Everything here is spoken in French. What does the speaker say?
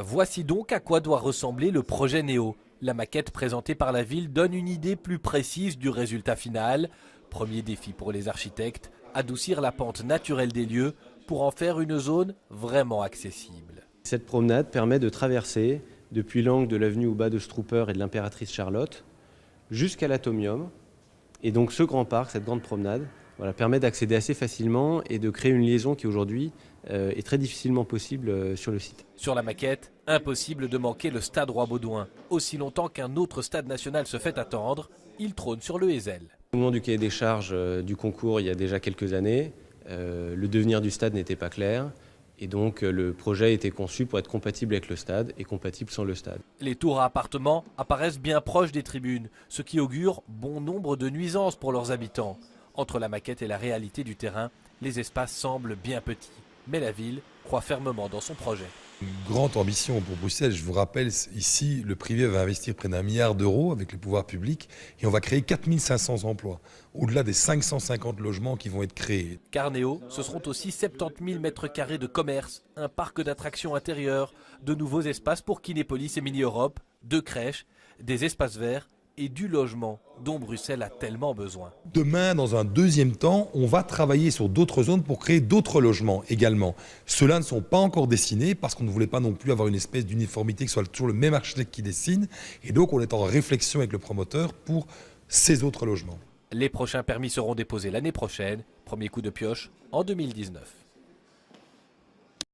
Voici donc à quoi doit ressembler le projet Néo. La maquette présentée par la ville donne une idée plus précise du résultat final. Premier défi pour les architectes, adoucir la pente naturelle des lieux pour en faire une zone vraiment accessible. Cette promenade permet de traverser depuis l'angle de l'avenue Ouba de Strooper et de l'Impératrice Charlotte jusqu'à l'Atomium. Et donc ce grand parc, cette grande promenade, permet d'accéder assez facilement et de créer une liaison qui aujourd'hui est très difficilement possible sur le site. Sur la maquette, impossible de manquer le stade Roi-Baudouin. Aussi longtemps qu'un autre stade national se fait attendre, il trône sur le Heysel. Au moment du cahier des charges du concours, il y a déjà quelques années, le devenir du stade n'était pas clair. Et donc le projet a été conçu pour être compatible avec le stade et compatible sans le stade. Les tours à appartements apparaissent bien proches des tribunes, ce qui augure bon nombre de nuisances pour leurs habitants. Entre la maquette et la réalité du terrain, les espaces semblent bien petits. Mais la ville croit fermement dans son projet. Une grande ambition pour Bruxelles. Je vous rappelle, ici, le privé va investir près d'1 milliard d'euros avec les pouvoirs publics et on va créer 4500 emplois, au-delà des 550 logements qui vont être créés. Car Néo, ce seront aussi 70 000 mètres carrés de commerce, un parc d'attractions intérieures, de nouveaux espaces pour Kinépolis et Mini-Europe, 2 crèches, des espaces verts et du logement dont Bruxelles a tellement besoin. Demain, dans un deuxième temps, on va travailler sur d'autres zones pour créer d'autres logements également. Ceux-là ne sont pas encore dessinés parce qu'on ne voulait pas non plus avoir une espèce d'uniformité, que ce soit toujours le même architecte qui dessine. Et donc, on est en réflexion avec le promoteur pour ces autres logements. Les prochains permis seront déposés l'année prochaine. Premier coup de pioche en 2019.